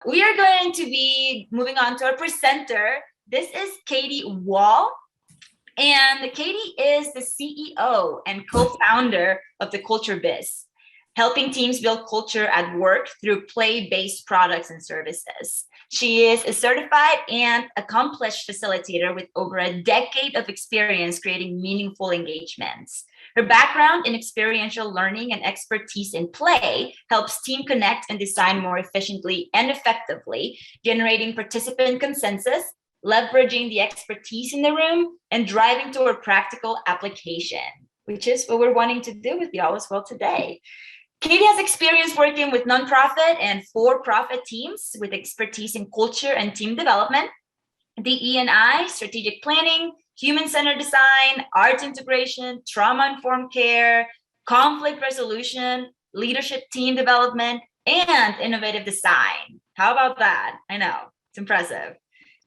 We are going to be moving on to our presenter. This is Katie Wall. And Katie is the CEO and co-founder of the Culture Biz, helping teams build culture at work through play-based products and services. She is a certified and accomplished facilitator with over a decade of experience creating meaningful engagements. Her background in experiential learning and expertise in play helps teams connect and design more efficiently and effectively, generating participant consensus, leveraging the expertise in the room, and driving toward practical application, which is what we're wanting to do with y'all as well today. Katie has experience working with nonprofit and for-profit teams with expertise in culture and team development, DE&I, strategic planning, human-centered design, arts integration, trauma-informed care, conflict resolution, leadership team development, and innovative design. How about that? I know, it's impressive.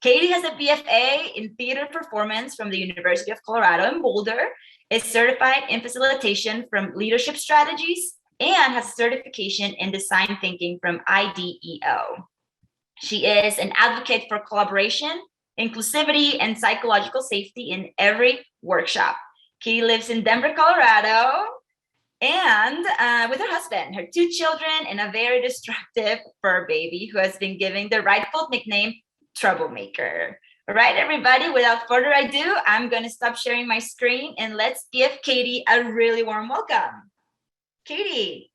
Katie has a BFA in theater performance from the University of Colorado in Boulder, is certified in facilitation from Leadership Strategies, and has a certification in design thinking from IDEO. She is an advocate for collaboration, inclusivity, and psychological safety in every workshop. Katie lives in Denver, Colorado, and with her husband, her 2 children, and a very destructive fur baby who has been given the rightful nickname Troublemaker. All right, everybody, without further ado, I'm going to stop sharing my screen and let's give Katie a really warm welcome. Katie.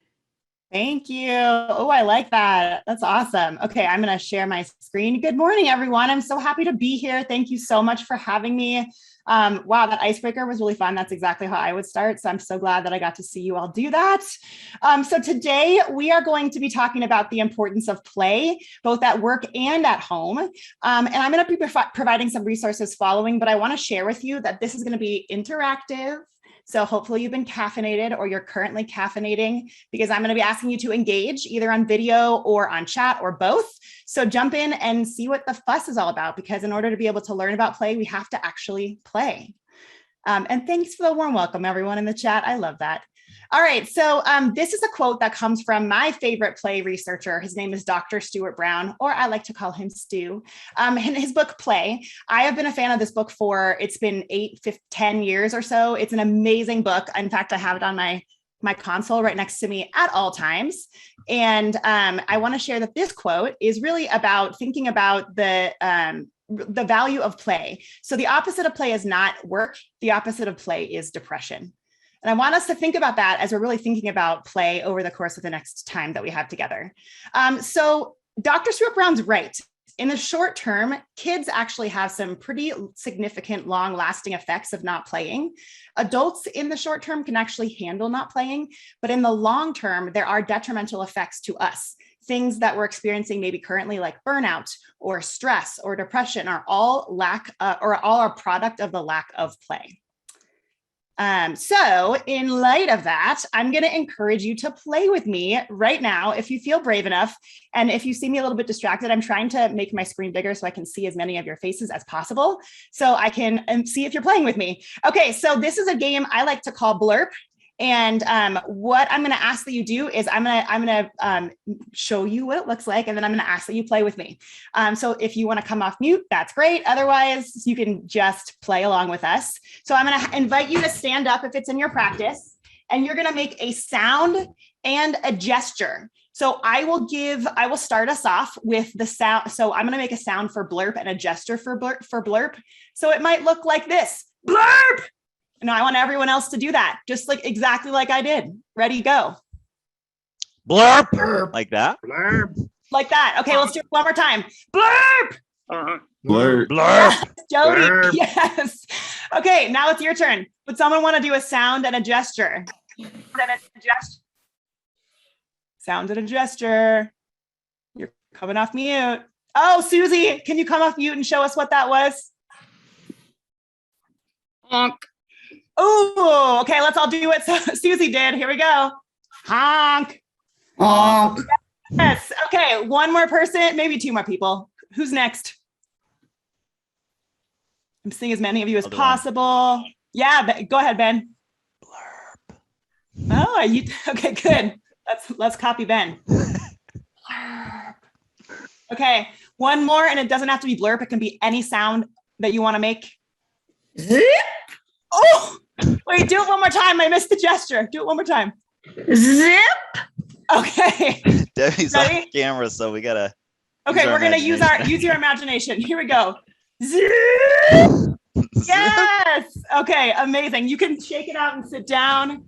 Thank you. Oh, I like that. That's awesome. Okay, I'm going to share my screen. Good morning, everyone. I'm so happy to be here. Thank you so much for having me. Wow, that icebreaker was really fun. That's exactly how I would start. So I'm so glad that I got to see you all do that. So today we are going to be talking about the importance of play, both at work and at home. And I'm going to be providing some resources following, but I want to share with you that this is going to be interactive. So hopefully you've been caffeinated or you're currently caffeinating, because I'm going to be asking you to engage either on video or on chat or both. So jump in and see what the fuss is all about, because in order to be able to learn about play, we have to actually play. And thanks for the warm welcome, everyone in the chat. I love that. All right, so this is a quote that comes from my favorite play researcher. His name is Dr. Stuart Brown, or I like to call him Stu. In his book, Play, I have been a fan of this book for, it's been 10 years or so. It's an amazing book. In fact, I have it on my console right next to me at all times. And I want to share that this quote is really about thinking about the value of play. So the opposite of play is not work. The opposite of play is depression. And I want us to think about that as we're really thinking about play over the course of the next time that we have together. So Dr. Stuart Brown's right. In the short term, kids actually have some pretty significant long-lasting effects of not playing. Adults in the short term can actually handle not playing, but in the long term, there are detrimental effects to us. Things that we're experiencing maybe currently, like burnout or stress or depression, are all a product of the lack of play. So in light of that, I'm going to encourage you to play with me right now if you feel brave enough. And if you see me a little bit distracted, I'm trying to make my screen bigger so I can see as many of your faces as possible, so I can see if you're playing with me. Okay, so this is a game I like to call Blurp. And what I'm going to ask that you do is I'm going to show you what it looks like, and then I'm going to ask that you play with me. So if you want to come off mute, that's great. Otherwise, you can just play along with us. So I'm going to invite you to stand up if it's in your practice, and you're going to make a sound and a gesture. So I will start us off with the sound. So I'm going to make a sound for blurp and a gesture for blurp. So it might look like this: blurp. No, I want everyone else to do that, just like exactly like I did. Ready, go. Blurp. Blurp. Like that. Blurp. Like that. Okay, let's do it one more time. Blurp. Blurp. Blurp. Yes, Jody. Blurp. Yes. Okay, now it's your turn. Would someone want to do a sound and a gesture? Sound and a gesture. You're coming off mute. Oh, Susie, can you come off mute and show us what that was? Honk. Oh, okay, let's all do what Susie did. Here we go. Honk. Honk. Yes, okay, one more person, maybe 2 more people. Who's next? I'm seeing as many of you as possible. Yeah, go ahead, Ben. Blurp. Oh, okay, good. Let's copy Ben. Blurp. Okay, one more, and it doesn't have to be blurb. It can be any sound that you want to make. Zip. Oh, wait, do it one more time. I missed the gesture. Do it one more time. Zip. Okay. Debbie's Ready? on camera, so we gotta. Okay, our we're gonna use your imagination. Here we go. Zip. Yes. Okay, amazing. You can shake it out and sit down.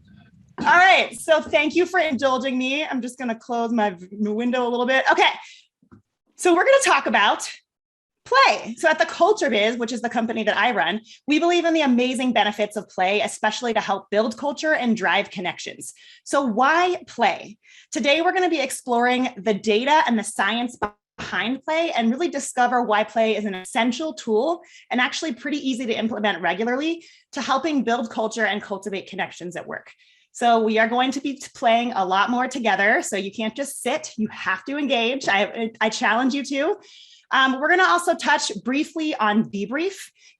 All right. So thank you for indulging me. I'm just gonna close my window a little bit. Okay. So we're gonna talk about play. So at the Culture Biz, which is the company that I run, we believe in the amazing benefits of play, especially to help build culture and drive connections. So why play? Today, we're going to be exploring the data and the science behind play and really discover why play is an essential tool and actually pretty easy to implement regularly to helping build culture and cultivate connections at work. So we are going to be playing a lot more together. So you can't just sit, you have to engage. I challenge you to. We're going to also touch briefly on Debrief.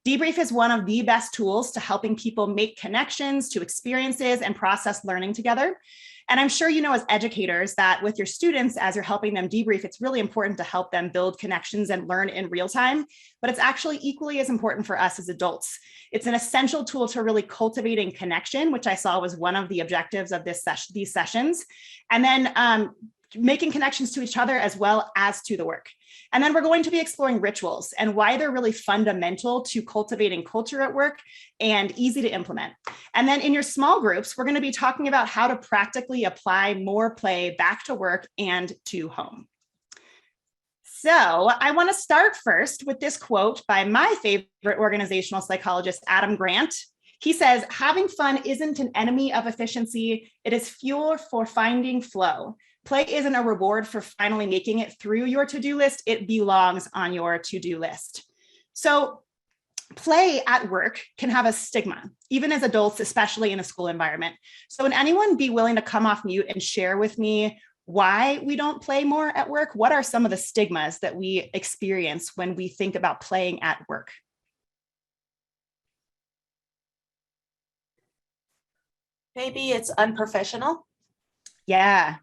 Debrief is one of the best tools to helping people make connections to experiences and process learning together. And I'm sure you know as educators that with your students, as you're helping them debrief, it's really important to help them build connections and learn in real time, but it's actually equally as important for us as adults. It's an essential tool to really cultivating connection, which I saw was one of the objectives of these sessions. And then making connections to each other as well as to the work. And then we're going to be exploring rituals and why they're really fundamental to cultivating culture at work and easy to implement. And then in your small groups, we're going to be talking about how to practically apply more play back to work and to home. So I want to start first with this quote by my favorite organizational psychologist, Adam Grant. He says, having fun isn't an enemy of efficiency. It is fuel for finding flow. Play isn't a reward for finally making it through your to-do list. It belongs on your to-do list. So play at work can have a stigma, even as adults, especially in a school environment. So would anyone be willing to come off mute and share with me why we don't play more at work? What are some of the stigmas that we experience when we think about playing at work? Maybe it's unprofessional. Yeah.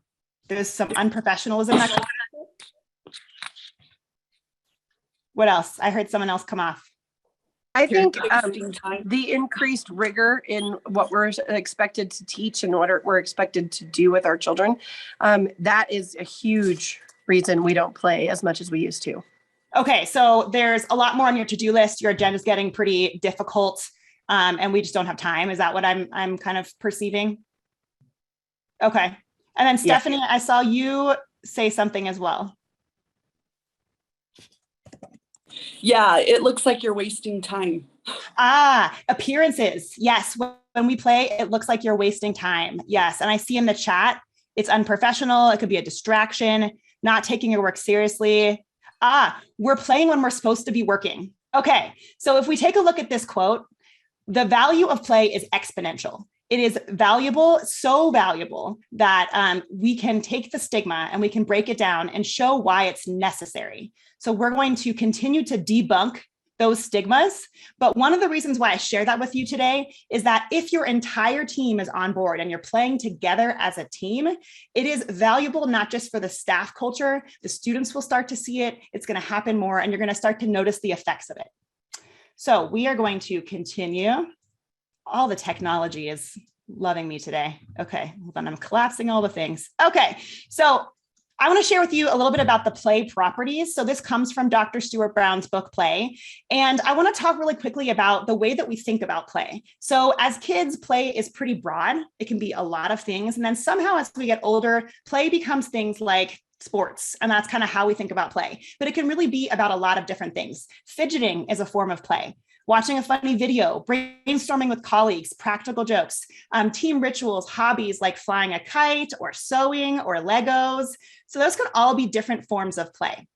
There's some unprofessionalism. What else? I heard someone else come off. I think the increased rigor in what we're expected to teach and what we're expected to do with our children, that is a huge reason we don't play as much as we used to. Okay, so there's a lot more on your to-do list. Your agenda is getting pretty difficult, and we just don't have time. Is that what I'm kind of perceiving? Okay. And then Stephanie, yeah. I saw you say something as well. Yeah, it looks like you're wasting time. Appearances. Yes, when we play, it looks like you're wasting time. Yes, and I see in the chat, it's unprofessional. It could be a distraction, not taking your work seriously. We're playing when we're supposed to be working. Okay, so if we take a look at this quote, the value of play is exponential. It is valuable, so valuable that we can take the stigma and we can break it down and show why it's necessary. So we're going to continue to debunk those stigmas. But one of the reasons why I share that with you today is that if your entire team is on board and you're playing together as a team, it is valuable not just for the staff culture, the students will start to see it, it's going to happen more, and you're going to start to notice the effects of it. So we are going to continue. All the technology is loving me today. Okay, hold on, I'm collapsing all the things. Okay, so I want to share with you a little bit about the play properties. So this comes from Dr. Stuart Brown's book, Play. And I want to talk really quickly about the way that we think about play. So as kids, play is pretty broad. It can be a lot of things. And then somehow as we get older, play becomes things like sports. And that's kind of how we think about play. But it can really be about a lot of different things. Fidgeting is a form of play. Watching a funny video, brainstorming with colleagues, practical jokes, team rituals, hobbies like flying a kite or sewing or Legos. So those can all be different forms of play.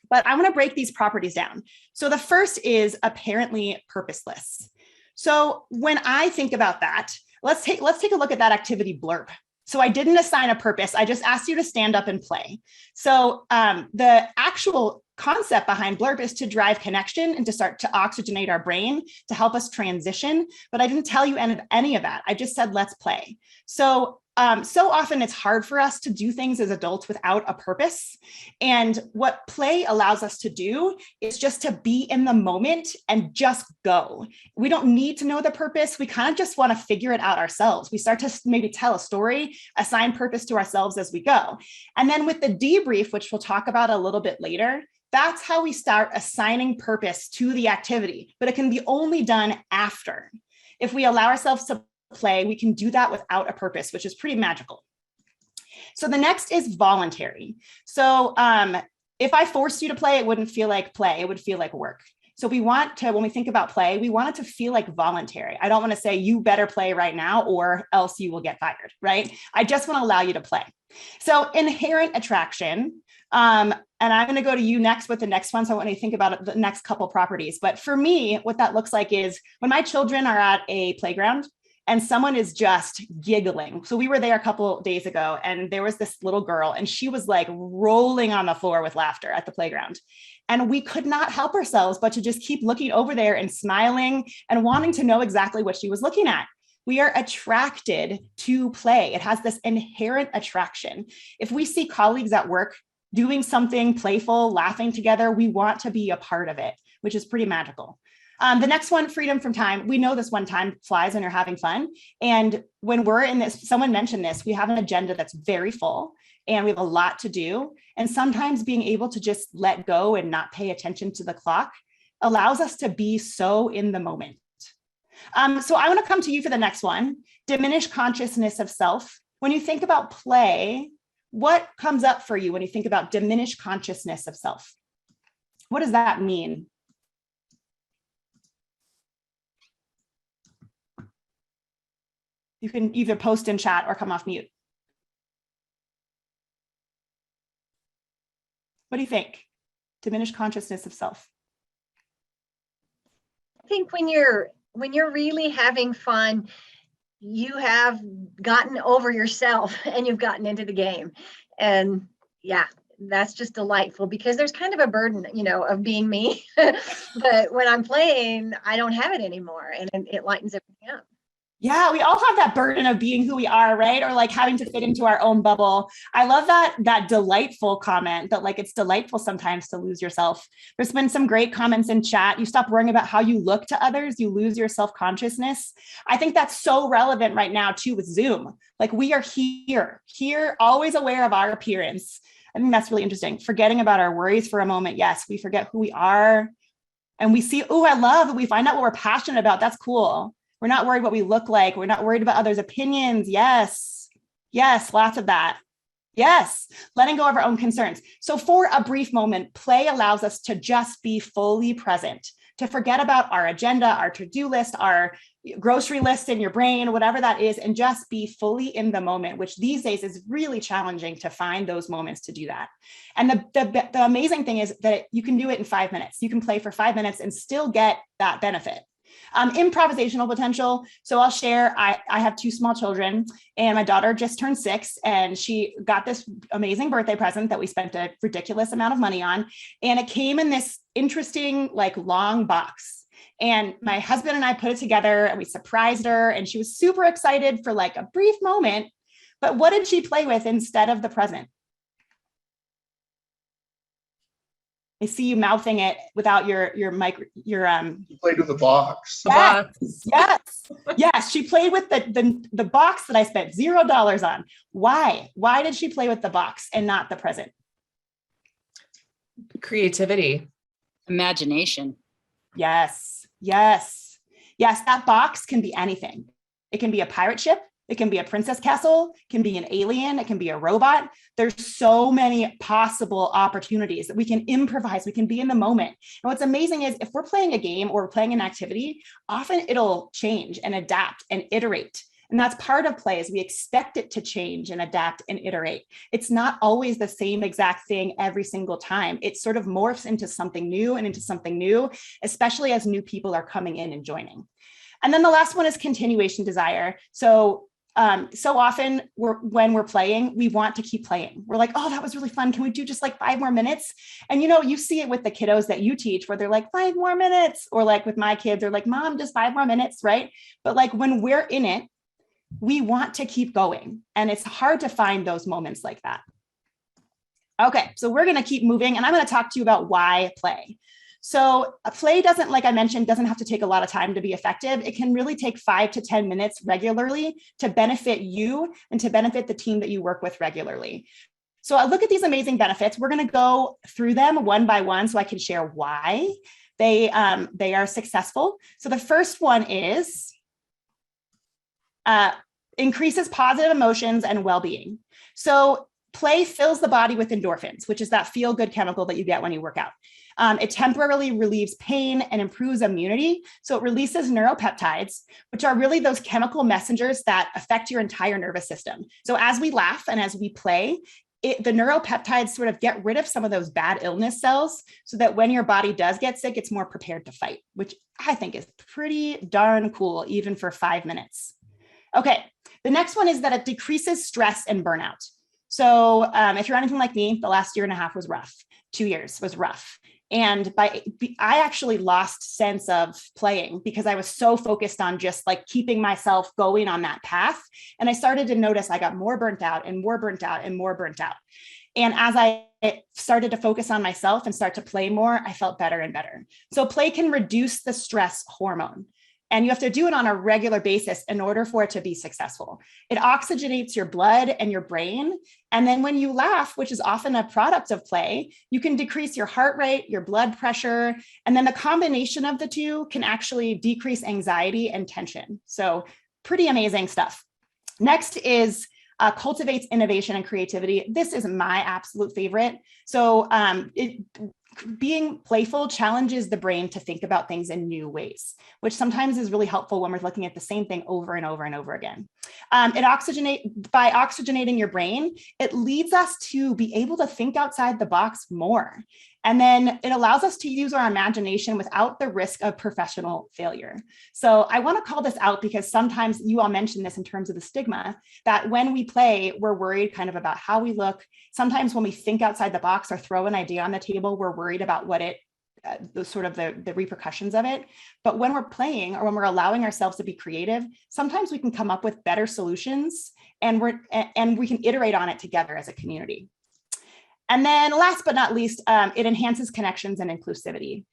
But I want to break these properties down. So the first is apparently purposeless. So when I think about that, let's take a look at that activity blurb. So I didn't assign a purpose. I just asked you to stand up and play. So the actual concept behind blurb is to drive connection and to start to oxygenate our brain to help us transition. But I didn't tell you any of that. I just said, let's play. So so often it's hard for us to do things as adults without a purpose. And what play allows us to do is just to be in the moment and just go. We don't need to know the purpose. We kind of just want to figure it out ourselves. We start to maybe tell a story, assign purpose to ourselves as we go. And then with the debrief, which we'll talk about a little bit later, that's how we start assigning purpose to the activity, but it can be only done after. If we allow ourselves to play, we can do that without a purpose, which is pretty magical. So the next is voluntary. So if I forced you to play, it wouldn't feel like play, it would feel like work. So we want to, when we think about play, we want it to feel like voluntary. I don't want to say you better play right now or else you will get fired, right? I just want to allow you to play. So inherent attraction, and I'm going to go to you next with the next one. So I want you to think about the next couple properties. But for me, what that looks like is when my children are at a playground and someone is just giggling. So we were there a couple of days ago and there was this little girl and she was like rolling on the floor with laughter at the playground. And we could not help ourselves but to just keep looking over there and smiling and wanting to know exactly what she was looking at. We are attracted to play. It has this inherent attraction. If we see colleagues at work doing something playful, laughing together, we want to be a part of it, which is pretty magical. The next one, freedom from time. We know this one time flies when you're having fun. And when we're in this, someone mentioned this, we have an agenda that's very full and we have a lot to do. And sometimes being able to just let go and not pay attention to the clock allows us to be so in the moment. So I want to come to you for the next one, diminished consciousness of self. When you think about play, what comes up for you when you think about diminished consciousness of self? What does that mean? You can either post in chat or come off mute. What do you think? Diminished consciousness of self. I think when you're really having fun, you have gotten over yourself and you've gotten into the game. And yeah, that's just delightful because there's kind of a burden, of being me. But when I'm playing, I don't have it anymore and it lightens everything up. Yeah, we all have that burden of being who we are, right? Or like having to fit into our own bubble. I love that delightful comment that like it's delightful sometimes to lose yourself. There's been some great comments in chat. You stop worrying about how you look to others, you lose your self-consciousness. I think that's so relevant right now too with Zoom. Like we are here, always aware of our appearance. I think that's really interesting. Forgetting about our worries for a moment. Yes, we forget who we are and we see, oh, I love that we find out what we're passionate about. That's cool. We're not worried what we look like. We're not worried about others' opinions. Yes, lots of that. Yes, letting go of our own concerns. So for a brief moment, play allows us to just be fully present, to forget about our agenda, our to-do list, our grocery list in your brain, whatever that is, and just be fully in the moment, which these days is really challenging to find those moments to do that. And the amazing thing is that you can do it in 5 minutes. You can play for 5 minutes and still get that benefit. Improvisational potential. So I'll share, I have 2 small children and my daughter just turned 6 and she got this amazing birthday present that we spent a ridiculous amount of money on. And it came in this interesting, like long box. And my husband and I put it together and we surprised her and she was super excited for like a brief moment. But what did she play with instead of the present? I see you mouthing it without your mic, You played with the box. Yes. She played with the box that I spent $0 on. Why? Why did she play with the box and not the present? Creativity. Imagination. Yes. That box can be anything. It can be a pirate ship. It can be a princess castle, it can be an alien, it can be a robot. There's so many possible opportunities that we can improvise, we can be in the moment. And what's amazing is if we're playing a game or we're playing an activity, often it'll change and adapt and iterate. And that's part of play is we expect it to change and adapt and iterate. It's not always the same exact thing every single time. It sort of morphs into something new and into something new, especially as new people are coming in and joining. And then the last one is continuation desire. So often when we're playing, we want to keep playing. We're like, oh, that was really fun. Can we do just like 5 more minutes? And you see it with the kiddos that you teach where they're like 5 more minutes, or like with my kids, they're like, Mom, just 5 more minutes, right? But like when we're in it, we want to keep going. And it's hard to find those moments like that. Okay, so we're going to keep moving, and I'm going to talk to you about why play. So play doesn't, like I mentioned, doesn't have to take a lot of time to be effective. It can really take 5 to 10 minutes regularly to benefit you and to benefit the team that you work with regularly. So I look at these amazing benefits. We're going to go through them one by one so I can share why they are successful. So the first one is increases positive emotions and well-being. So play fills the body with endorphins, which is that feel-good chemical that you get when you work out. It temporarily relieves pain and improves immunity. So it releases neuropeptides, which are really those chemical messengers that affect your entire nervous system. So as we laugh and as we play, the neuropeptides sort of get rid of some of those bad illness cells so that when your body does get sick, it's more prepared to fight, which I think is pretty darn cool, even for 5 minutes. Okay, the next one is that it decreases stress and burnout. So if you're anything like me, the last 1.5 years was rough. 2 years was rough. And I actually lost sense of playing because I was so focused on just like keeping myself going on that path. And I started to notice I got more burnt out and more burnt out and more burnt out. And as I started to focus on myself and start to play more, I felt better and better. So play can reduce the stress hormone. And you have to do it on a regular basis in order for it to be successful. It oxygenates your blood and your brain. And then when you laugh, which is often a product of play, you can decrease your heart rate, your blood pressure. And then the combination of the two can actually decrease anxiety and tension. So pretty amazing stuff. Next is cultivates innovation and creativity. This is my absolute favorite. So being playful challenges the brain to think about things in new ways, which sometimes is really helpful when we're looking at the same thing over and over and over again. By oxygenating your brain, it leads us to be able to think outside the box more. And then it allows us to use our imagination without the risk of professional failure. So I want to call this out because sometimes you all mentioned this in terms of the stigma, that when we play, we're worried kind of about how we look. Sometimes when we think outside the box or throw an idea on the table, we're worried about what the repercussions of it. But when we're playing or when we're allowing ourselves to be creative, sometimes we can come up with better solutions and we can iterate on it together as a community. And then last but not least, it enhances connections and inclusivity.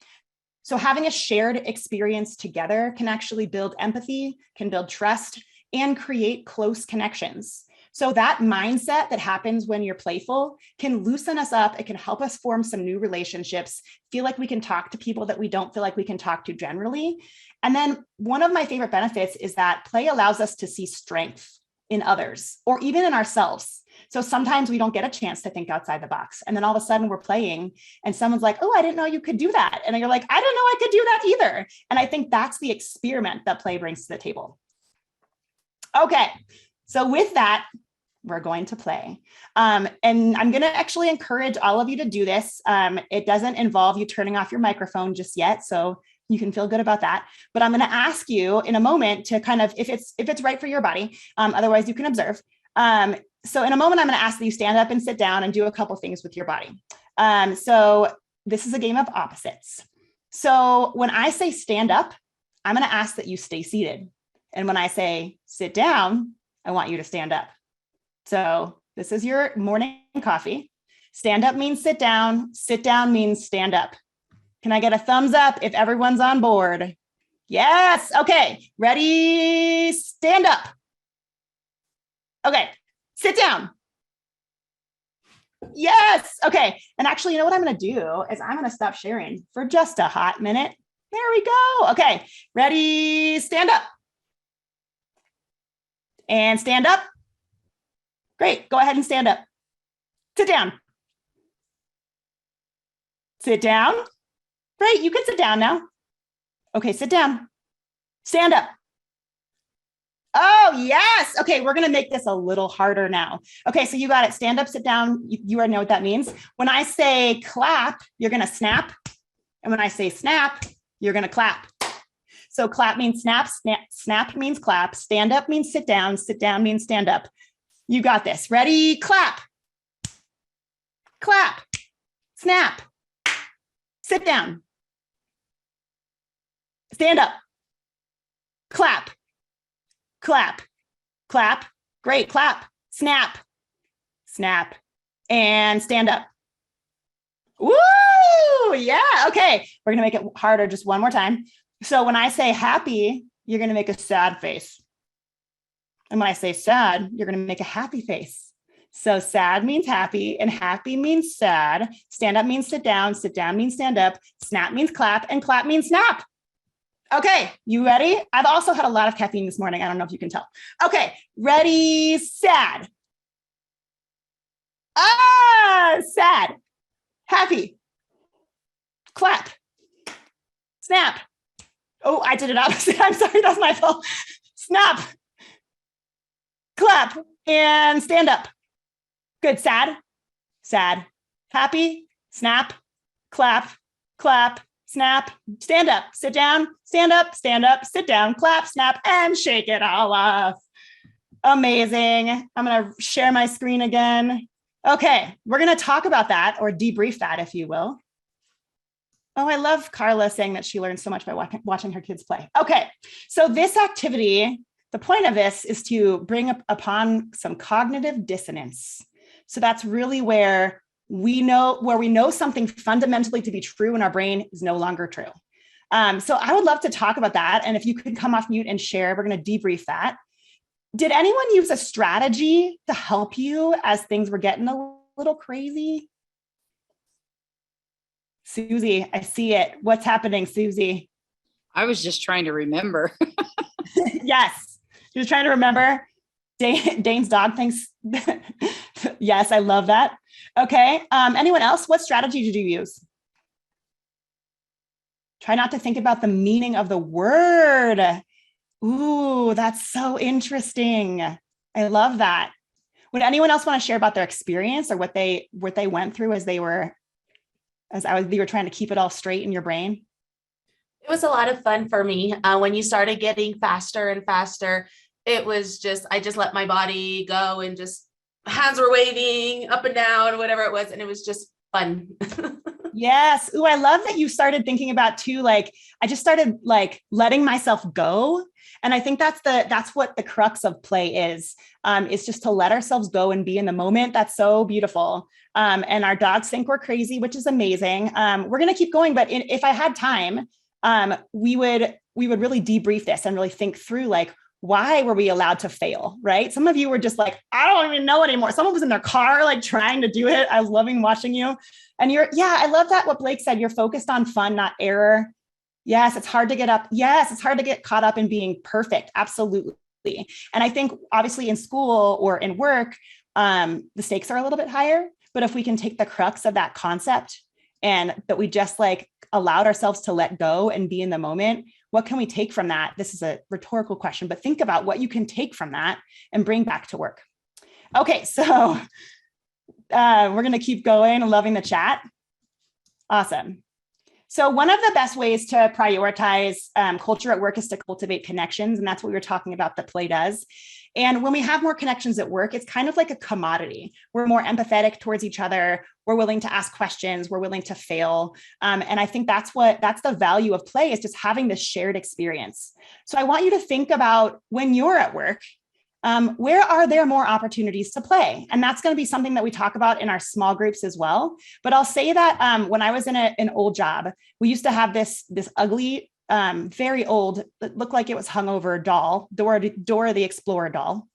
So having a shared experience together can actually build empathy, can build trust, and create close connections. So that mindset that happens when you're playful can loosen us up. It can help us form some new relationships, feel like we can talk to people that we don't feel like we can talk to generally. And then one of my favorite benefits is that play allows us to see strength in others or even in ourselves. So sometimes we don't get a chance to think outside the box. And then all of a sudden we're playing and someone's like, oh, I didn't know you could do that. And you're like, I didn't know I could do that either. And I think that's the experiment that play brings to the table. Okay, so with that, we're going to play. And I'm going to actually encourage all of you to do this. It doesn't involve you turning off your microphone just yet, so you can feel good about that. But I'm going to ask you in a moment to kind of, if it's right for your body, otherwise you can observe. So in a moment, I'm going to ask that you stand up and sit down and do a couple things with your body. So this is a game of opposites. So when I say stand up, I'm going to ask that you stay seated. And when I say sit down, I want you to stand up. So this is your morning coffee. Stand up means sit down means stand up. Can I get a thumbs up if everyone's on board? Yes. Okay. Ready? Stand up. Okay. Sit down. Yes. Okay. And actually, you know what I'm going to do is I'm going to stop sharing for just a hot minute. There we go. Okay. Ready? Stand up. And stand up. Great. Go ahead and stand up. Sit down. Sit down. Great. You can sit down now. Okay. Sit down. Stand up. Oh, yes. Okay, we're going to make this a little harder now. Okay, so you got it. Stand up, sit down. You already know what that means. When I say clap, you're going to snap. And when I say snap, you're going to clap. So clap means snap, snap means clap. Stand up means sit down means stand up. You got this. Ready? Clap. Clap. Snap. Sit down. Stand up. Clap. Clap. clap. Great, clap. Snap, snap, and stand up. Woo! Yeah. Okay. We're going to make it harder just one more time. So when I say happy, you're going to make a sad face. And when I say sad, you're going to make a happy face. So sad means happy and happy means sad. Stand up means sit down means stand up. Snap means clap and clap means snap. Okay. You ready? I've also had a lot of caffeine this morning. I don't know if you can tell. Okay. Ready, sad. Sad. Happy. Clap. Snap. Oh, I did it opposite. I'm sorry. That's my fault. Snap. Clap. And stand up. Good. Sad. Sad. Happy. Snap. Clap. Clap. Snap. Stand up. Sit down. Stand up. Stand up. Sit down. Clap. Snap. And shake it all off. Amazing. I'm going to share my screen again. Okay, we're going to talk about that, or debrief that, if you will. Oh, I love Carla saying that she learned so much by watching her kids play. Okay, so this activity, the point of this is to bring upon some cognitive dissonance. So that's really where we know something fundamentally to be true in our brain is no longer true. So I would love to talk about that. And if you could come off mute and share, we're going to debrief that. Did anyone use a strategy to help you as things were getting a little crazy? Susie, I see it. What's happening, Susie? I was just trying to remember. Yes, she was trying to remember. Dane's dog thinks. Yes, I love that. Okay. Anyone else? What strategy did you use? Try not to think about the meaning of the word. Ooh, that's so interesting. I love that. Would anyone else want to share about their experience or what they went through as you were trying to keep it all straight in your brain? It was a lot of fun for me. When you started getting faster and faster, it was I just let my body go and just hands were waving up and down, whatever it was. And it was just fun. Yes. Ooh, I love that you started thinking about too, like, I just started like letting myself go. And I think that's what the crux of play is just to let ourselves go and be in the moment. That's so beautiful. And our dogs think we're crazy, which is amazing. We're going to keep going, but if I had time, we would really debrief this and really think through, like, why were we allowed to fail, right? Some of you were just like, I don't even know anymore. Someone was in their car, like trying to do it. I was loving watching you. And I love that what Blake said, you're focused on fun, not error. Yes, it's hard to get up. Yes, it's hard to get caught up in being perfect. Absolutely. And I think obviously in school or in work, the stakes are a little bit higher, but if we can take the crux of that concept and that we just like allowed ourselves to let go and be in the moment, what can we take from that? This is a rhetorical question, but think about what you can take from that and bring back to work. Okay, so we're going to keep going and loving the chat. Awesome. So one of the best ways to prioritize culture at work is to cultivate connections. And that's what we were talking about that play does. And when we have more connections at work, it's kind of like a commodity. We're more empathetic towards each other. We're willing to ask questions. We're willing to fail. And I think that's the value of play, is just having this shared experience. So I want you to think about when you're at work, where are there more opportunities to play? And that's going to be something that we talk about in our small groups as well. But I'll say that when I was in an old job, we used to have this ugly, very old, it looked like it was hungover doll, Dora the Explorer doll.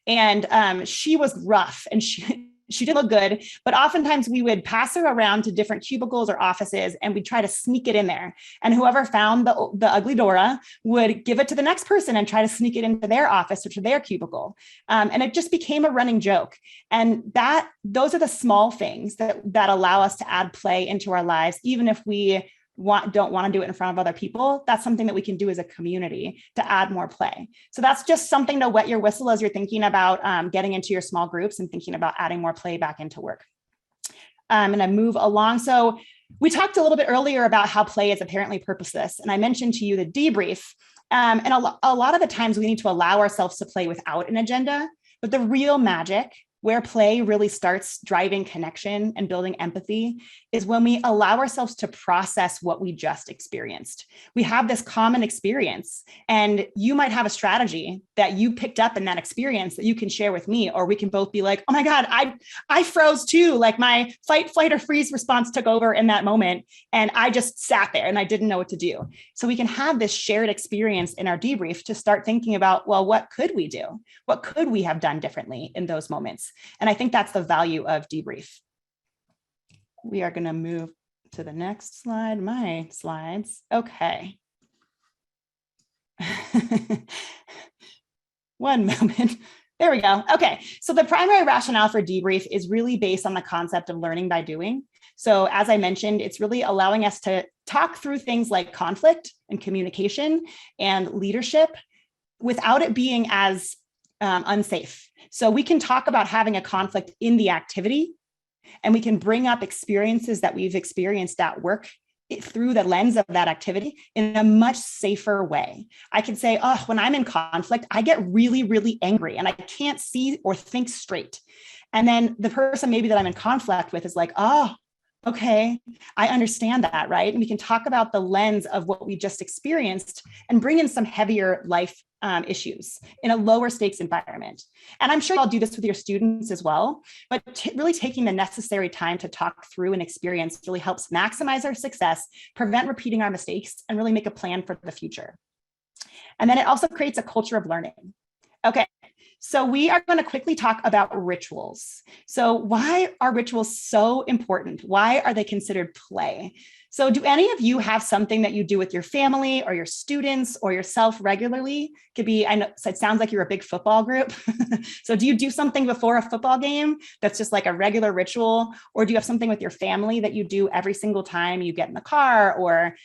And she was rough and she didn't look good, but oftentimes we would pass her around to different cubicles or offices and we'd try to sneak it in there. And whoever found the ugly Dora would give it to the next person and try to sneak it into their office or to their cubicle. And it just became a running joke. And those are the small things that allow us to add play into our lives, even if we don't want to do it in front of other people. That's something that we can do as a community to add more play. So that's just something to wet your whistle as you're thinking about getting into your small groups and thinking about adding more play back into work. I'm going to move along. So we talked a little bit earlier about how play is apparently purposeless. And I mentioned to you the debrief. And a lot of the times we need to allow ourselves to play without an agenda. But the real magic where play really starts driving connection and building empathy is when we allow ourselves to process what we just experienced. We have this common experience, and you might have a strategy that you picked up in that experience that you can share with me, or we can both be like, oh my God, I froze too. Like my fight, flight, or freeze response took over in that moment, and I just sat there and I didn't know what to do. So we can have this shared experience in our debrief to start thinking about, well, what could we do? What could we have done differently in those moments? And I think that's the value of debrief. We are going to move to the next slide, my slides. Okay. One moment. There we go. Okay. So the primary rationale for debrief is really based on the concept of learning by doing. So as I mentioned, it's really allowing us to talk through things like conflict and communication and leadership without it being as unsafe. So we can talk about having a conflict in the activity, and we can bring up experiences that we've experienced at work through the lens of that activity in a much safer way. I can say, oh, when I'm in conflict, I get really, really angry and I can't see or think straight. And then the person maybe that I'm in conflict with is like, oh, okay, I understand that, right? And we can talk about the lens of what we just experienced and bring in some heavier life issues in a lower stakes environment. And I'm sure I'll do this with your students as well, but really taking the necessary time to talk through an experience really helps maximize our success, prevent repeating our mistakes, and really make a plan for the future. And then it also creates a culture of learning. Okay, so we are going to quickly talk about rituals. So why are rituals so important? Why are they considered play? So do any of you have something that you do with your family or your students or yourself regularly? Could be, I know so it sounds like you're a big football group. So do you do something before a football game that's just like a regular ritual? Or do you have something with your family that you do every single time you get in the car? Or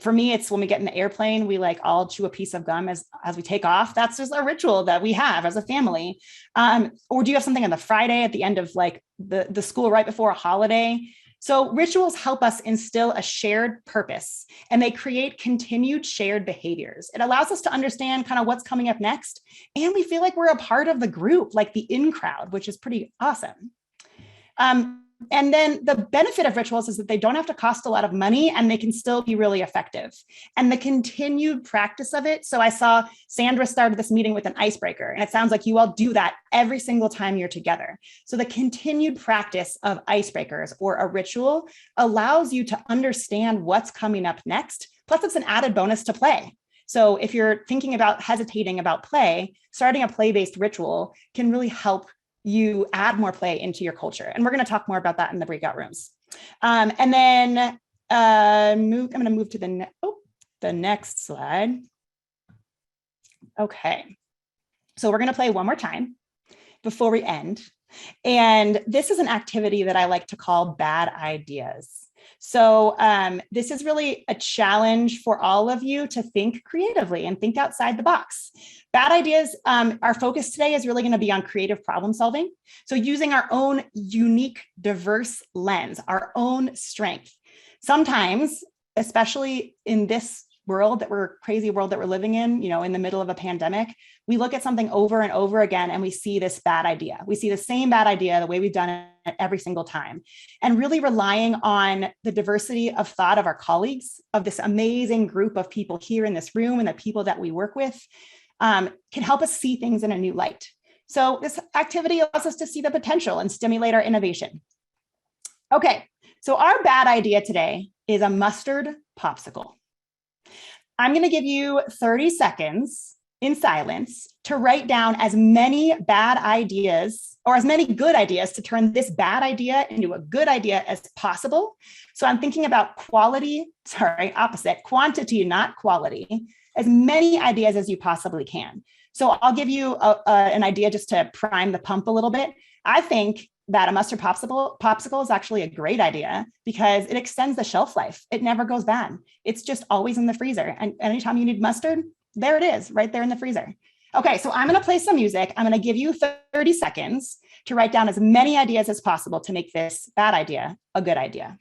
for me, it's when we get in the airplane, we like all chew a piece of gum as we take off. That's just a ritual that we have as a family. Or do you have something on the Friday at the end of like the school right before a holiday? So rituals help us instill a shared purpose, and they create continued shared behaviors. It allows us to understand kind of what's coming up next. And we feel like we're a part of the group, like the in crowd, which is pretty awesome. And then the benefit of rituals is that they don't have to cost a lot of money and they can still be really effective. And the continued practice of it. So I saw Sandra started this meeting with an icebreaker, and it sounds like you all do that every single time you're together. So the continued practice of icebreakers or a ritual allows you to understand what's coming up next. Plus, it's an added bonus to play. So if you're thinking about hesitating about play, starting a play-based ritual can really help you add more play into your culture. And we're going to talk more about that in the breakout rooms. And then I'm going to move to the next slide. Okay. So we're going to play one more time before we end. And this is an activity that I like to call bad ideas. So this is really a challenge for all of you to think creatively and think outside the box. Bad ideas, our focus today is really going to be on creative problem solving. So using our own unique, diverse lens, our own strength. Sometimes, especially in this crazy world that we're living in, in the middle of a pandemic, we look at something over and over again and we see this bad idea. We see the same bad idea the way we've done it every single time. And really relying on the diversity of thought of our colleagues, of this amazing group of people here in this room and the people that we work with, can help us see things in a new light. So this activity allows us to see the potential and stimulate our innovation. Okay, so our bad idea today is a mustard popsicle. I'm going to give you 30 seconds in silence to write down as many bad ideas or as many good ideas to turn this bad idea into a good idea as possible. So I'm thinking about quantity, not quality, as many ideas as you possibly can. So I'll give you an idea just to prime the pump a little bit. I think that a mustard popsicle is actually a great idea because it extends the shelf life. It never goes bad. It's just always in the freezer. And anytime you need mustard, there it is, right there in the freezer. Okay, so I'm going to play some music. I'm going to give you 30 seconds to write down as many ideas as possible to make this bad idea a good idea.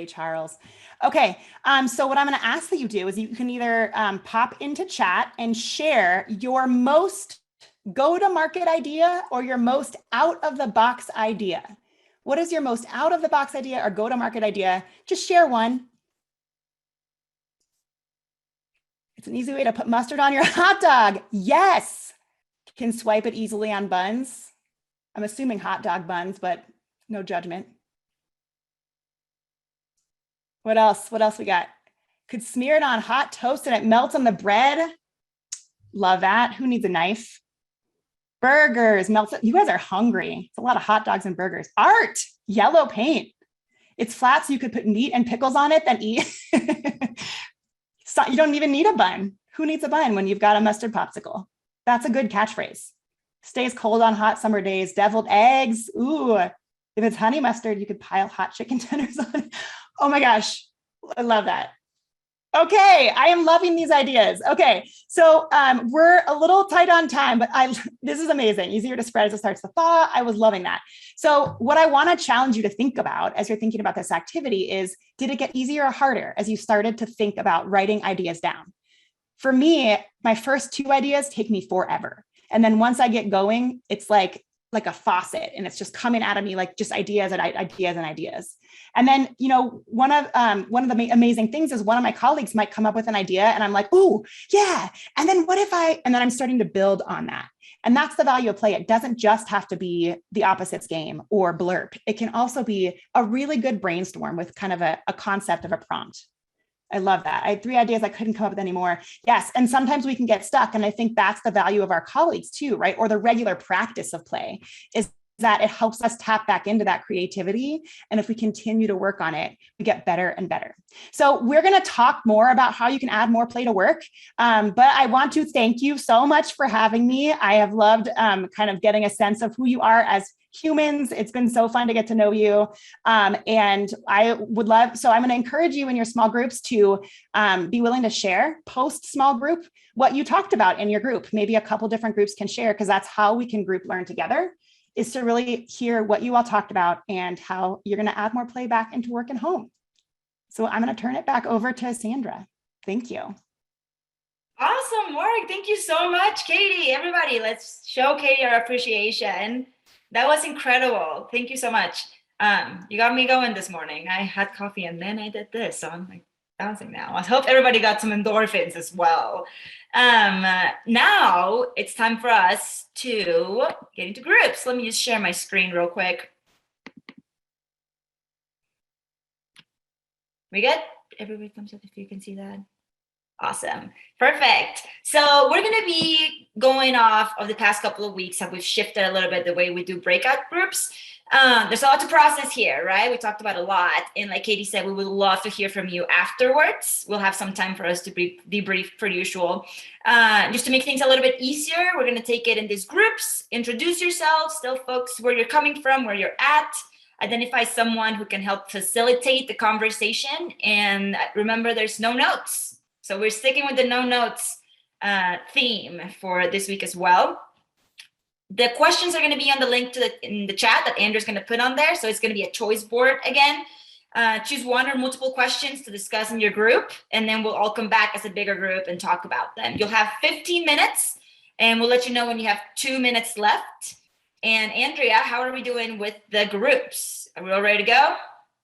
Charles. Okay, so what I'm going to ask that you do is you can either pop into chat and share your most go-to-market idea or your most out-of-the-box idea. What is your most out-of-the-box idea or go-to-market idea? Just share one. It's an easy way to put mustard on your hot dog. Yes. Can swipe it easily on buns. I'm assuming hot dog buns, but no judgment. What else? What else we got? Could smear it on hot toast and it melts on the bread. Love that. Who needs a knife? Burgers, melts. You guys are hungry. It's a lot of hot dogs and burgers. Art, yellow paint. It's flat so you could put meat and pickles on it, then eat. So you don't even need a bun. Who needs a bun when you've got a mustard popsicle? That's a good catchphrase. Stays cold on hot summer days. Deviled eggs. Ooh, if it's honey mustard, you could pile hot chicken tenders on it. Oh my gosh, I love that. Okay, I am loving these ideas. Okay, so we're a little tight on time, but this is amazing. Easier to spread as it starts to thaw. I was loving that. So what I want to challenge you to think about as you're thinking about this activity is, did it get easier or harder as you started to think about writing ideas down? For me, my first 2 ideas take me forever. And then once I get going, it's like a faucet and it's just coming out of me like just ideas and ideas and ideas. And then, you know, one of the amazing things is one of my colleagues might come up with an idea and I'm like, oh yeah. And then and then I'm starting to build on that. And that's the value of play. It doesn't just have to be the opposites game or blurb. It can also be a really good brainstorm with kind of a concept of a prompt. I love that. I had 3 ideas I couldn't come up with anymore. Yes. And sometimes we can get stuck. And I think that's the value of our colleagues too, right? Or the regular practice of play is that it helps us tap back into that creativity. And if we continue to work on it, we get better and better. So we're going to talk more about how you can add more play to work. But I want to thank you so much for having me. I have loved kind of getting a sense of who you are as humans. It's been so fun to get to know you. And I would love, so I'm going to encourage you in your small groups to be willing to share post small group what you talked about in your group. Maybe a couple different groups can share, because that's how we can group learn together, is to really hear what you all talked about and how you're going to add more play back into work and home. So I'm going to turn it back over to Sandra. Thank you. Awesome work. Thank you so much, Katie. Everybody, let's show Katie our appreciation. That was incredible. Thank you so much. You got me going this morning. I had coffee and then I did this. So I'm like bouncing now. I hope everybody got some endorphins as well. Now it's time for us to get into groups. Let me just share my screen real quick. We good? Everybody thumbs up if you can see that. Awesome. Perfect. So we're going to be going off of the past couple of weeks, how we've shifted a little bit the way we do breakout groups. There's a lot to process here, right? We talked about a lot. And like Katie said, we would love to hear from you afterwards. We'll have some time for us to debrief per usual. Just to make things a little bit easier, we're going to take it in these groups. Introduce yourselves, tell folks where you're coming from, where you're at. Identify someone who can help facilitate the conversation. And remember, there's no notes. So we're sticking with the no notes theme for this week as well. The questions are going to be on the link in the chat that Andrew's going to put on there. So it's going to be a choice board again. Choose one or multiple questions to discuss in your group, and then we'll all come back as a bigger group and talk about them. You'll have 15 minutes, and we'll let you know when you have 2 minutes left. And Andrea, how are we doing with the groups? Are we all ready to go?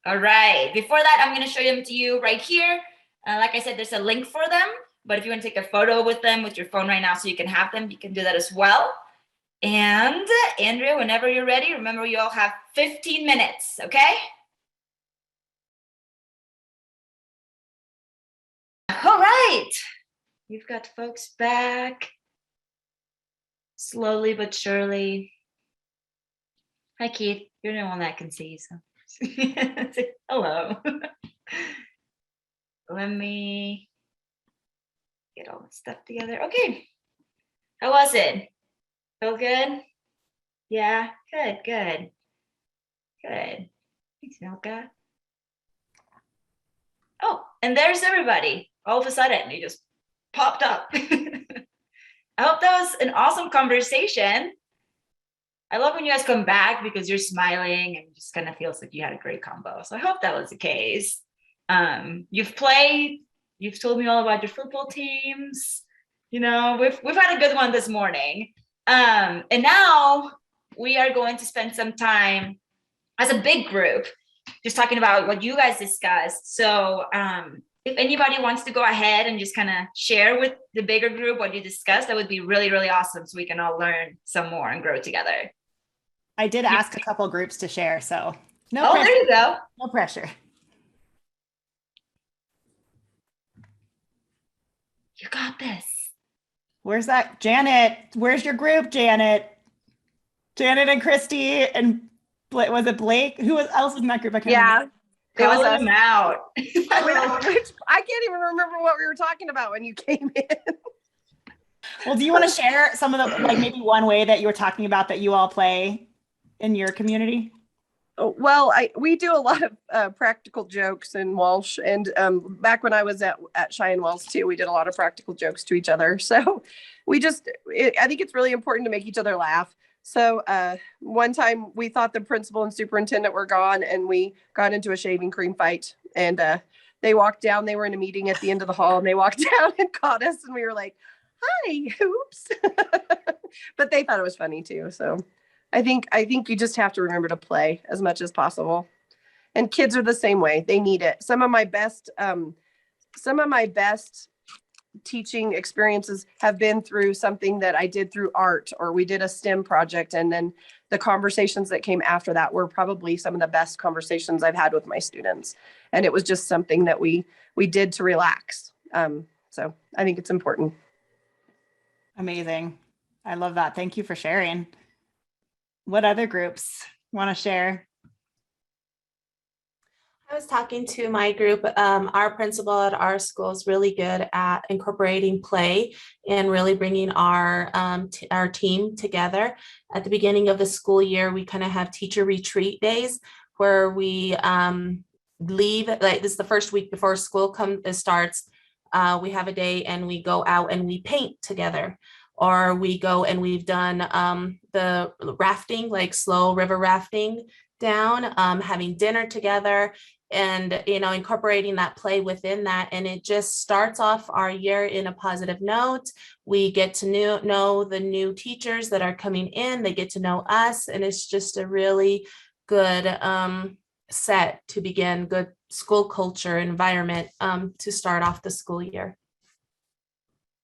All right. Before that, I'm going to show them to you right here. Like I said, there's a link for them, but if you want to take a photo with them with your phone right now so you can have them, you can do that as well. And Andrea, whenever you're ready, remember you all have 15 minutes, okay? All right. You've got folks back slowly but surely. Hi, Keith. You're the one that can see, so hello. Let me get all this stuff together. Okay. How was it? Feel good? Yeah, good. Thanks, Milka. Oh, and there's everybody. All of a sudden, you just popped up. I hope that was an awesome conversation. I love when you guys come back because you're smiling and just kind of feels like you had a great combo. So I hope that was the case. You've played, you've told me all about your football teams. We've had a good one this morning. And now we are going to spend some time as a big group, just talking about what you guys discussed. So if anybody wants to go ahead and just kind of share with the bigger group what you discussed, that would be really, really awesome. So we can all learn some more and grow together. I did ask a couple groups to share, so no pressure. There you go. No pressure. You got this. Where's that? Janet, where's your group, Janet? Janet and Christy and was it Blake? Who else was in that group? I can't remember. It was them out. I can't even remember what we were talking about when you came in. Well, do you want to share some of the, like maybe one way that you were talking about that you all play in your community? Well, we do a lot of practical jokes in Walsh, and back when I was at Cheyenne Wells too, we did a lot of practical jokes to each other. So I think it's really important to make each other laugh. So one time we thought the principal and superintendent were gone, and we got into a shaving cream fight, and they walked down. They were in a meeting at the end of the hall, and they walked down and caught us, and we were like, hi, oops. But they thought it was funny too. So I think you just have to remember to play as much as possible. And kids are the same way. They need it. Some of my best teaching experiences have been through something that I did through art, or we did a STEM project. And then the conversations that came after that were probably some of the best conversations I've had with my students. And it was just something that we did to relax. So I think it's important. Amazing. I love that. Thank you for sharing. What other groups want to share? I was talking to my group. Our principal at our school is really good at incorporating play and really bringing our team together. At the beginning of the school year, we kind of have teacher retreat days where we leave. Like this is the first week before school starts. We have a day and we go out and we paint together. Or we go and we've done the rafting, like slow river rafting down, having dinner together, and incorporating that play within that. And it just starts off our year in a positive note. We get to know the new teachers that are coming in. They get to know us, and it's just a really good set to begin, good school culture environment to start off the school year.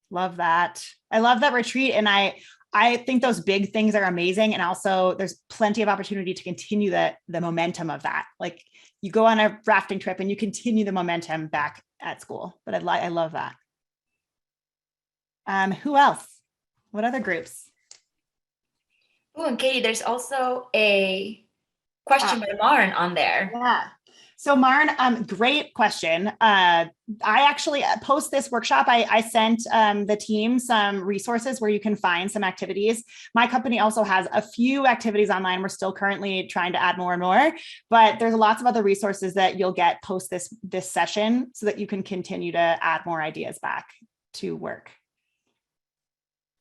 Love that. I love that retreat. And I think those big things are amazing. And also there's plenty of opportunity to continue the momentum of that. Like you go on a rafting trip and you continue the momentum back at school. But I love that. Who else? What other groups? Oh, and Katie, there's also a question by Lauren on there. Yeah. So Marn, great question. I actually post this workshop. I sent the team some resources where you can find some activities. My company also has a few activities online. We're still currently trying to add more and more, but there's lots of other resources that you'll get post this session so that you can continue to add more ideas back to work.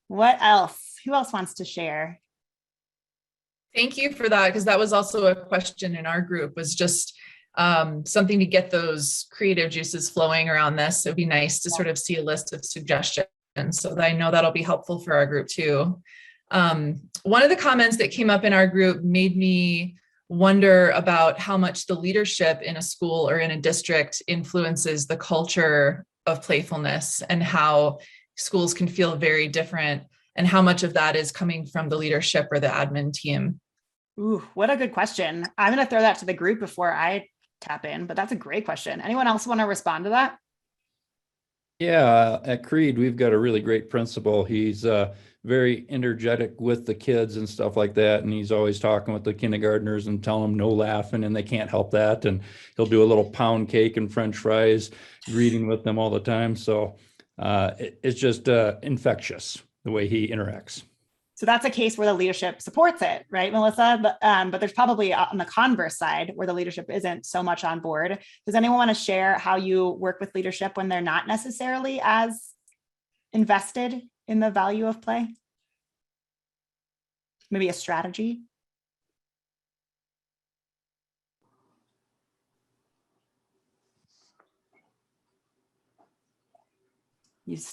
What else? Who else wants to share? Thank you for that, because that was also a question in our group, was just something to get those creative juices flowing around this. It'd be nice to sort of see a list of suggestions, so that I know that'll be helpful for our group too. One of the comments that came up in our group made me wonder about how much the leadership in a school or in a district influences the culture of playfulness, and how schools can feel very different, and how much of that is coming from the leadership or the admin team. Ooh, what a good question. I'm going to throw that to the group before I tap in, but that's a great question. Anyone else want to respond to that? Yeah, at Creed, we've got a really great principal. He's very energetic with the kids and stuff like that. And he's always talking with the kindergartners and telling them no laughing, and they can't help that. And he'll do a little pound cake and French fries, greeting with them all the time. So it's just infectious the way he interacts. So that's a case where the leadership supports it, right, Melissa? But there's probably on the converse side where the leadership isn't so much on board. Does anyone want to share how you work with leadership when they're not necessarily as invested in the value of play? maybe a strategy?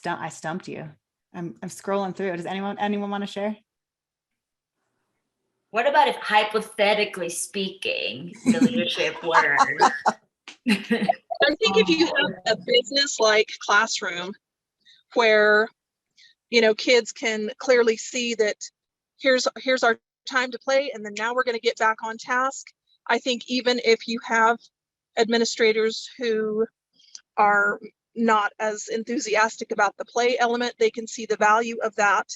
I stumped you. I'm scrolling through. Does anyone want to share? What about if hypothetically speaking, the leadership were? I think if you have a business-like classroom where, you know, kids can clearly see that here's our time to play, and then now we're going to get back on task. I think even if you have administrators who are not as enthusiastic about the play element, they can see the value of that.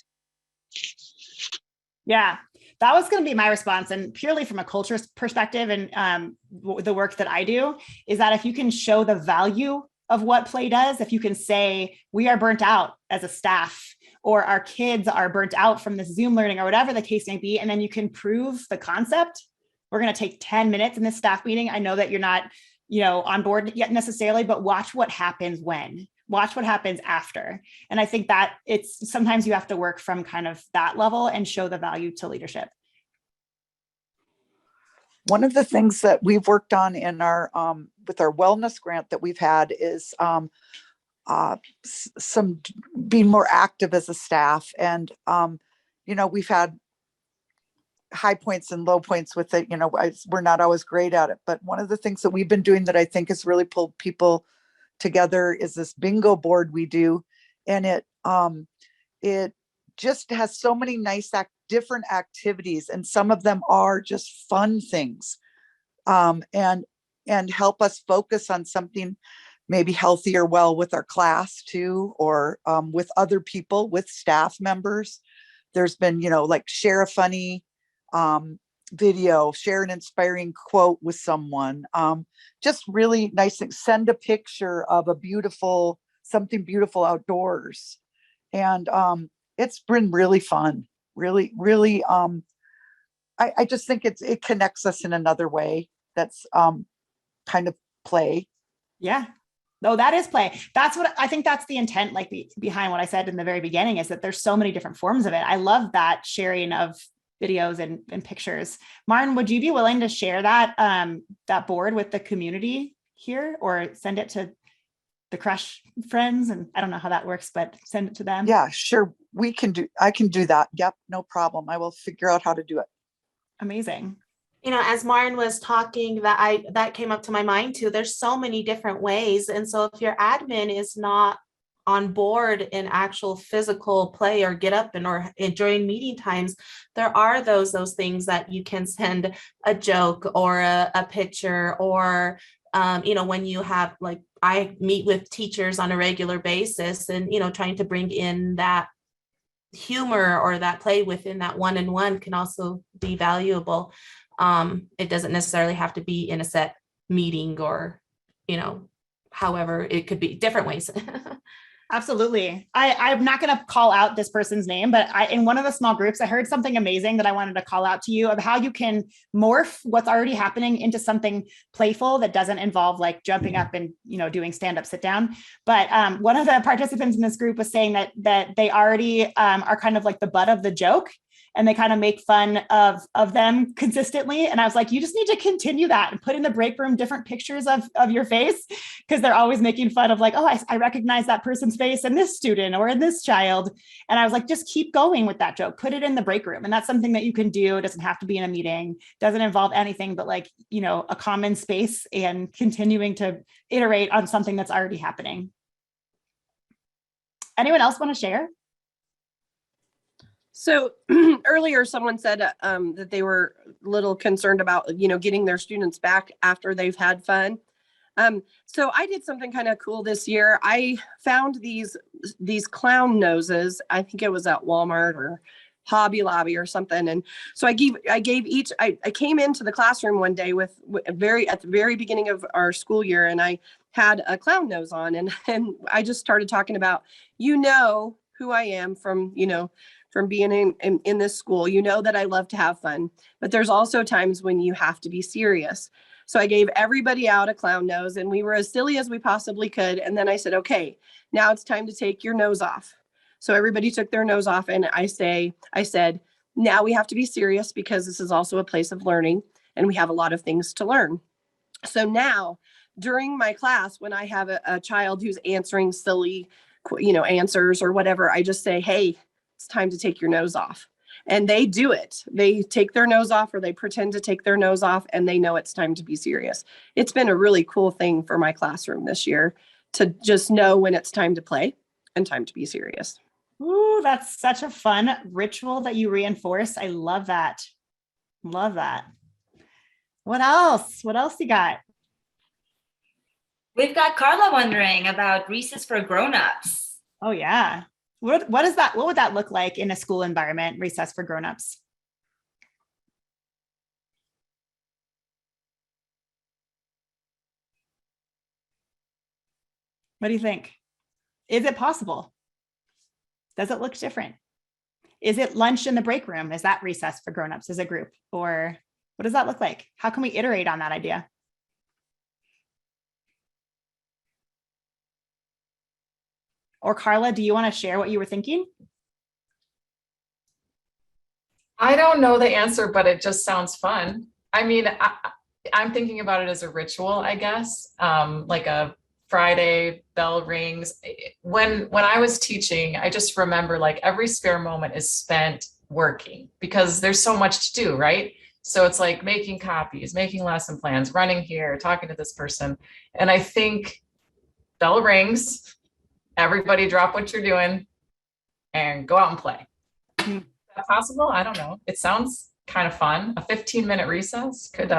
Yeah, that was going to be my response. And purely from a culture perspective and the work that I do is that if you can show the value of what play does, if you can say we are burnt out as a staff, or our kids are burnt out from this Zoom learning, or whatever the case may be, and then you can prove the concept, we're going to take 10 minutes in this staff meeting. I know that you're not, on board yet necessarily, but watch what happens watch what happens after. And I think that it's sometimes you have to work from kind of that level and show the value to leadership. One of the things that we've worked on in our with our wellness grant that we've had is some being more active as a staff. And, we've had high points and low points with it. We're not always great at it. But one of the things that we've been doing that I think has really pulled people together is this bingo board we do. And it just has so many nice different activities. And some of them are just fun things and help us focus on something maybe healthy or well with our class too, or with other people, with staff members. There's been, like share a funny video, share an inspiring quote with someone, just really nice things. Send a picture of something beautiful outdoors. And it's been really fun, really, really. I just think it connects us in another way. That's kind of play. Yeah. No, that is play. That's what I think that's the intent, like behind what I said in the very beginning, is that there's so many different forms of it. I love that sharing of videos and pictures. Martin, would you be willing to share that that board with the community here, or send it to the crush friends? And I don't know how that works, but send it to them. Yeah, sure. I can do that. Yep. No problem. I will figure out how to do it. Amazing. As Martin was talking, that came up to my mind too. There's so many different ways. And so if your admin is not on board in actual physical play or get up or during meeting times, there are those things that you can send a joke or a picture, or when you have, like, I meet with teachers on a regular basis, and trying to bring in that humor or that play within that one-on-one can also be valuable. It doesn't necessarily have to be in a set meeting, or however, it could be different ways. Absolutely. I'm not going to call out this person's name, but in one of the small groups, I heard something amazing that I wanted to call out to you, of how you can morph what's already happening into something playful that doesn't involve like jumping up and, doing stand up, sit down. But one of the participants in this group was saying that they already are kind of like the butt of the joke, and they kind of make fun of them consistently. And I was like, you just need to continue that and put in the break room different pictures of your face, because they're always making fun of like, oh, I recognize that person's face in this student or in this child. And I was like, just keep going with that joke, put it in the break room. And that's something that you can do. It doesn't have to be in a meeting, doesn't involve anything but like, a common space, and continuing to iterate on something that's already happening. Anyone else want to share? So earlier, someone said that they were a little concerned about, getting their students back after they've had fun. So I did something kind of cool this year. I found these clown noses. I think it was at Walmart or Hobby Lobby or something. And so I came into the classroom one day at the very beginning of our school year, and I had a clown nose on, and I just started talking about, who I am from being in this school, that I love to have fun, but there's also times when you have to be serious. So I gave everybody out a clown nose, and we were as silly as we possibly could. And then I said, okay, now it's time to take your nose off. So everybody took their nose off, and I said, Now we have to be serious because this is also a place of learning and we have a lot of things to learn. So now during my class, when I have a child who's answering silly, answers or whatever, I just say, hey, it's time to take your nose off. And they do it. They take their nose off or they pretend to take their nose off and they know it's time to be serious. It's been a really cool thing for my classroom this year to just know when it's time to play and time to be serious. Ooh, that's such a fun ritual that you reinforce. I love that. Love that. What else? What else you got? We've got Carla wondering about recess for grown-ups. Oh yeah. What is that? What would that look like in a school environment, recess for grown-ups? What do you think? Is it possible? Does it look different? Is it lunch in the break room? Is that recess for grown-ups as a group? Or what does that look like? How can we iterate on that idea? Or Carla, do you want to share what you were thinking? I don't know the answer, but it just sounds fun. I mean, I'm thinking about it as a ritual, I guess, like a Friday bell rings. When I was teaching, I just remember like every spare moment is spent working because there's so much to do, right? So it's like making copies, making lesson plans, running here, talking to this person. And I think bell rings, everybody drop what you're doing and go out and play. Is that possible? I don't know. It sounds kind of fun. A 15-minute recess could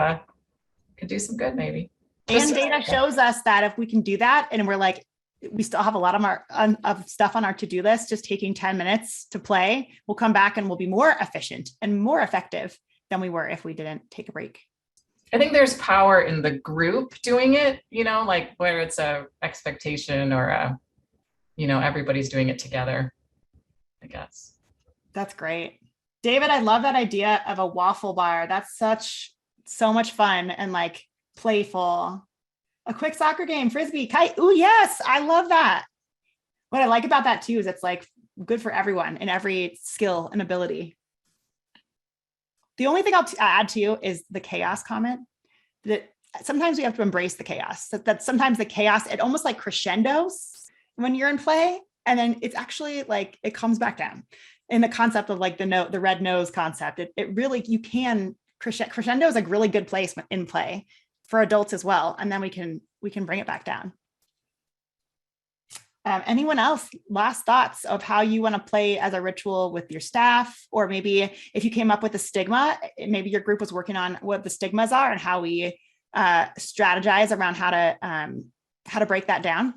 do some good maybe. And data shows us that if we can do that and we're like, we still have a lot of stuff on our to-do list, just taking 10 minutes to play, we'll come back and we'll be more efficient and more effective than we were if we didn't take a break. I think there's power in the group doing it, like where it's a expectation or everybody's doing it together, I guess. That's great. David, I love that idea of a waffle bar. That's so much fun and like playful. A quick soccer game, frisbee, kite. Oh yes, I love that. What I like about that too is it's like good for everyone in every skill and ability. The only thing I'll add to you is the chaos comment. That sometimes we have to embrace the chaos. That sometimes the chaos, it almost like crescendos when you're in play, and then it's actually like it comes back down. In the concept of like the red nose concept, it really, you can crescendo is a really good place in play for adults as well, and then we can bring it back down. Anyone else, last thoughts of how you want to play as a ritual with your staff, or maybe if you came up with a stigma, maybe your group was working on what the stigmas are and how we strategize around how to break that down.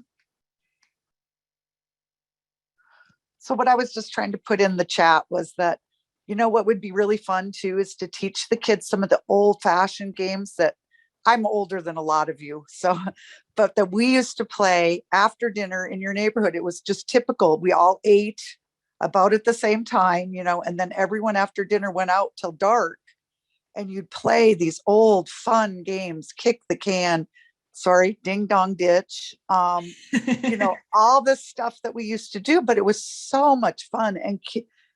So what I was just trying to put in the chat was that, what would be really fun too is to teach the kids some of the old-fashioned games that I'm older than a lot of you. So, but that we used to play after dinner in your neighborhood. It was just typical. We all ate about at the same time, and then everyone after dinner went out till dark and you'd play these old fun games, kick the can, ding dong ditch, all this stuff that we used to do, but it was so much fun.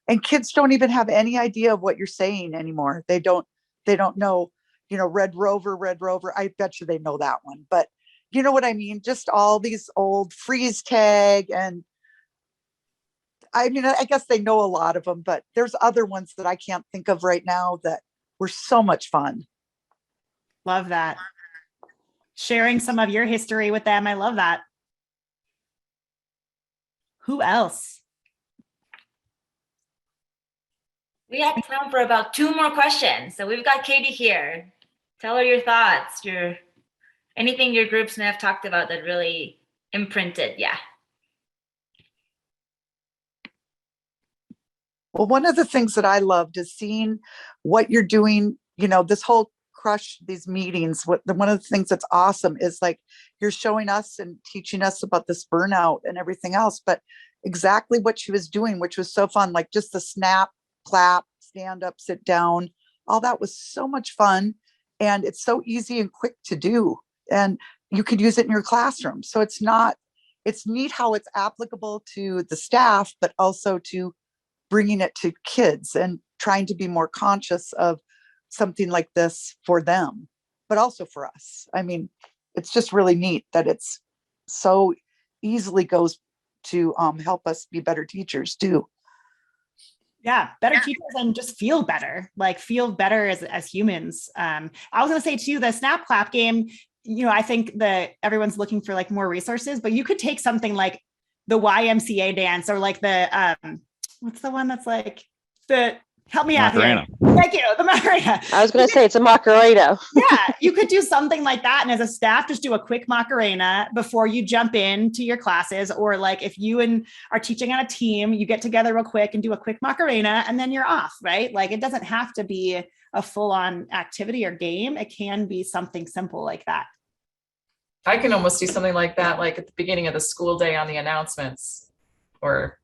And kids don't even have any idea of what you're saying anymore. They don't know, Red Rover. I bet you they know that one, but you know what I mean? Just all these old freeze tag. And I mean, I guess they know a lot of them, but there's other ones that I can't think of right now that were so much fun. Love that. Sharing some of your history with them. I love that. Who else? We have time for about 2 more questions. So we've got Katie here. Tell her your thoughts, anything your groups may have talked about that really imprinted. Yeah. Well, one of the things that I loved is seeing what you're doing, this whole crush these meetings. One of the things that's awesome is like you're showing us and teaching us about this burnout and everything else, but exactly what she was doing, which was so fun, like just the snap, clap, stand up, sit down, all that was so much fun. And it's so easy and quick to do. And you could use it in your classroom. So it's neat how it's applicable to the staff, but also to bringing it to kids. And trying to be more conscious of something like this for them, but also for us. I mean, it's just really neat that it's so easily goes to help us be better teachers too. Yeah, better teachers and just feel better as humans. I was going to say too, the snap clap game, I think that everyone's looking for like more resources, but you could take something like the YMCA dance, or like the, what's the one that's like help me out here. Thank you, the Macarena. I was going to say it's a Macarena. Yeah, you could do something like that. And as a staff, just do a quick Macarena before you jump into your classes. Or like if you are teaching on a team, you get together real quick and do a quick Macarena and then you're off, right? Like it doesn't have to be a full-on activity or game. It can be something simple like that. I can almost do something like that, like at the beginning of the school day on the announcements, or,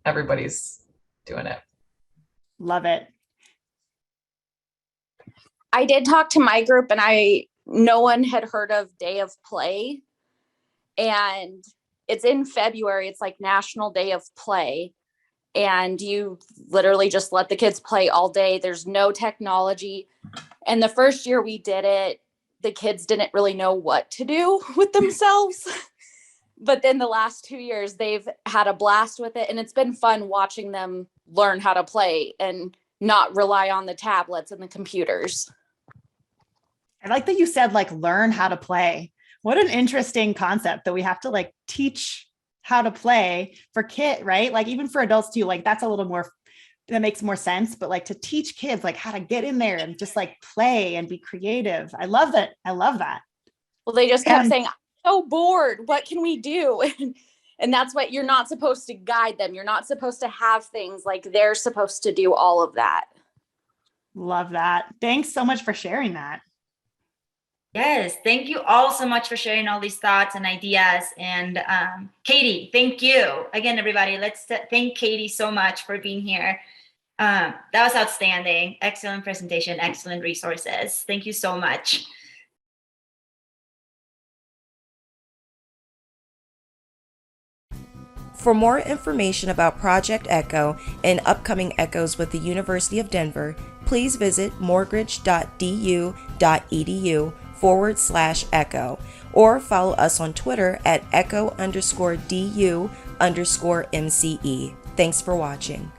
everybody's doing it. Love it. I did talk to my group, and no one had heard of Day of Play, and it's in February. It's like National Day of Play, and you literally just let the kids play all day. There's no technology. And the first year we did it, the kids didn't really know what to do with themselves. But then the last 2 years, they've had a blast with it. And it's been fun watching them learn how to play and not rely on the tablets and the computers. I like that you said like learn how to play. What an interesting concept that we have to like teach how to play for kids, right? Like even for adults too, like that's a little more, that makes more sense. But like to teach kids like how to get in there and just like play and be creative. I love that. I love that. Well, they just kept saying, I'm so bored. What can we do? And that's what you're not supposed to guide them. You're not supposed to have things like they're supposed to do all of that. Love that. Thanks so much for sharing that. Yes, thank you all so much for sharing all these thoughts and ideas. And Katie, thank you. Again, everybody, let's thank Katie so much for being here. That was outstanding. Excellent presentation, excellent resources. Thank you so much. For more information about Project Echo and upcoming Echoes with the University of Denver, please visit mortgage.du.edu/echo or follow us on Twitter at echo_du_MCE. Thanks for watching.